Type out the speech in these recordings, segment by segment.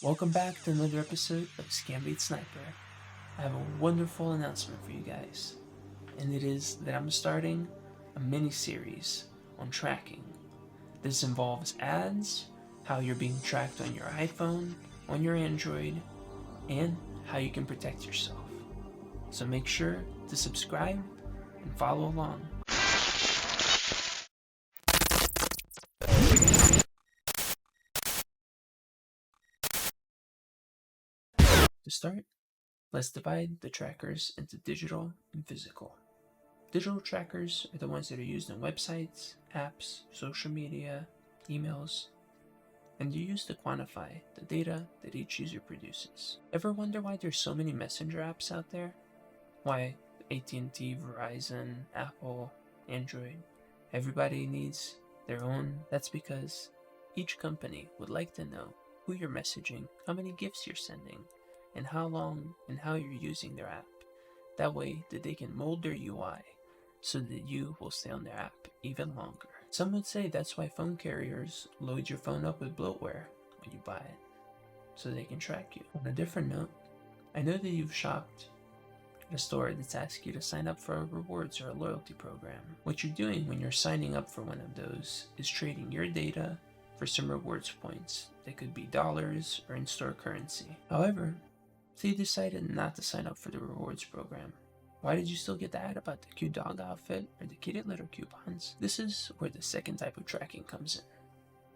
Welcome back to another episode of Scambait Sniper. I have a wonderful announcement for you guys, and it is that I'm starting a mini-series on tracking. This involves ads, how you're being tracked on your iPhone, on your Android, and how you can protect yourself. So make sure to subscribe and follow along. To start, let's divide the trackers into digital and physical. Digital trackers are the ones that are used on websites, apps, social media, emails, and they're used to quantify the data that each user produces. Ever wonder why there's so many Messenger apps out there? Why AT&T, Verizon, Apple, Android, everybody needs their own? That's because each company would like to know who you're messaging, how many gifts you're sending, and how long and how you're using their app. That way that they can mold their UI so that you will stay on their app even longer. Some would say that's why phone carriers load your phone up with bloatware when you buy it, so they can track you. On a different note, I know that you've shopped at a store that's asked you to sign up for a rewards or a loyalty program. What you're doing when you're signing up for one of those is trading your data for some rewards points. They could be dollars or in-store currency. However, say you decided not to sign up for the rewards program. Why did you still get the ad about the cute dog outfit or the kitty litter coupons? This is where the second type of tracking comes in,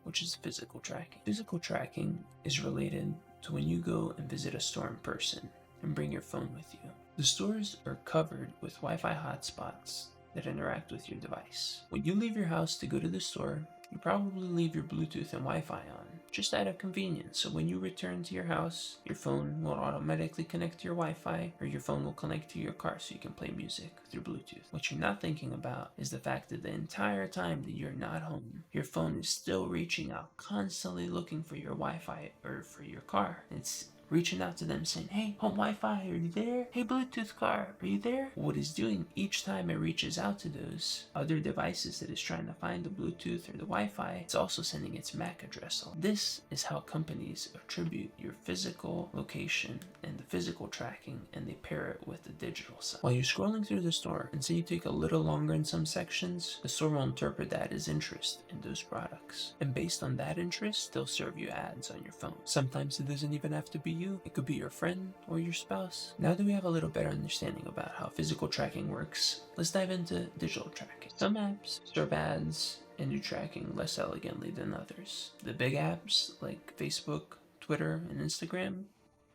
which is physical tracking. Physical tracking is related to when you go and visit a store in person and bring your phone with you. The stores are covered with Wi-Fi hotspots that interact with your device. When you leave your house to go to the store, you probably leave your Bluetooth and Wi-Fi on, just out of convenience, so when you return to your house, your phone will automatically connect to your Wi-Fi, or your phone will connect to your car so you can play music through Bluetooth. What you're not thinking about is the fact that the entire time that you're not home, your phone is still reaching out, constantly looking for your Wi-Fi or for your car. It's reaching out to them saying, hey, home Wi-Fi, are you there? Hey, Bluetooth car, are you there? What it's doing each time it reaches out to those other devices that it's trying to find the Bluetooth or the Wi-Fi, it's also sending its MAC address on. This is how companies attribute your physical location and the physical tracking, and they pair it with the digital side. While you're scrolling through the store and say you take a little longer in some sections, the store will interpret that as interest in those products. And based on that interest, they'll serve you ads on your phone. Sometimes it doesn't even have to be you. It could be your friend or your spouse. Now that we have a little better understanding about how physical tracking works, let's dive into digital tracking. Some apps serve ads and do tracking less elegantly than others. The big apps like Facebook, Twitter, and Instagram,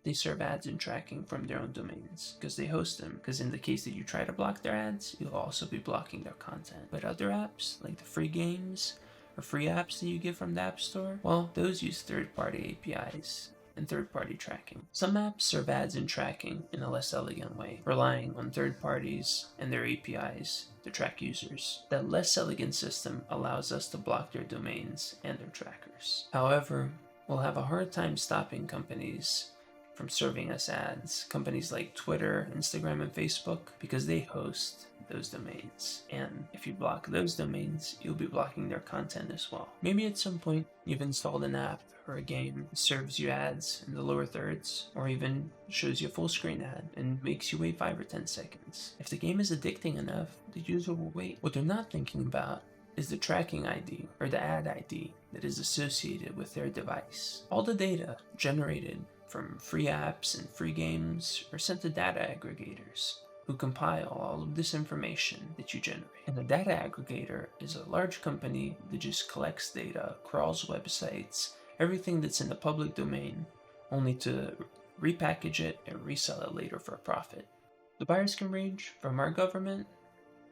they serve ads and tracking from their own domains because they host them, because in the case that you try to block their ads, you'll also be blocking their content. But other apps like the free games or free apps that you get from the App Store, well, those use third-party APIs and third-party tracking. Some apps serve ads and tracking in a less elegant way, relying on third parties and their APIs to track users. That less elegant system allows us to block their domains and their trackers. However, we'll have a hard time stopping companies from serving us ads, companies like Twitter, Instagram, and Facebook, because they host those domains. And if you block those domains, you'll be blocking their content as well. Maybe at some point you've installed an app or a game that serves you ads in the lower thirds, or even shows you a full screen ad and makes you wait 5 or 10 seconds. If the game is addicting enough, the user will wait. What they're not thinking about is the tracking ID or the ad ID that is associated with their device. All the data generated from free apps and free games are sent to data aggregators, who compile all of this information that you generate. And a data aggregator is a large company that just collects data, crawls websites, everything that's in the public domain, only to repackage it and resell it later for a profit. The buyers can range from our government,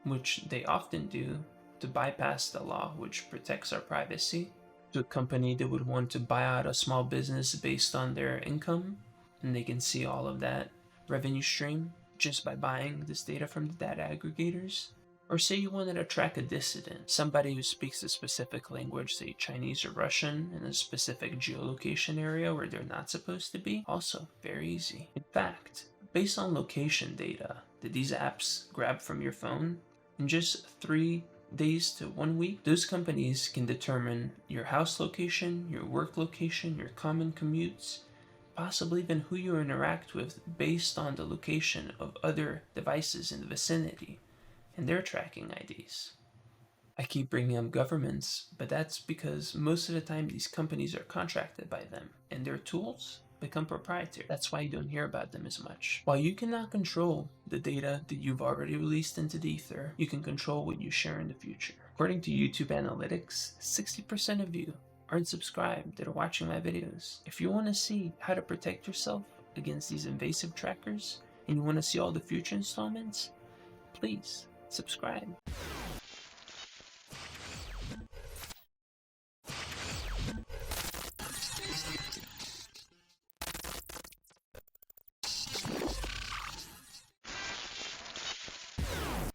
which they often do to bypass the law which protects our privacy, to a company that would want to buy out a small business based on their income, and they can see all of that revenue stream just by buying this data from the data aggregators. Or say you wanted to track a dissident, somebody who speaks a specific language, say Chinese or Russian, in a specific geolocation area where they're not supposed to be. Also, very easy. In fact, based on location data that these apps grab from your phone, in just 3 days to 1 week, those companies can determine your house location, your work location, your common commutes, possibly even who you interact with based on the location of other devices in the vicinity and their tracking IDs. I keep bringing up governments, but that's because most of the time these companies are contracted by them, and their tools become proprietary. That's why you don't hear about them as much. While you cannot control the data that you've already released into the ether, you can control what you share in the future. According to YouTube analytics, 60% of you aren't subscribed that are watching my videos. If you want to see how to protect yourself against these invasive trackers, and you want to see all the future installments, please subscribe.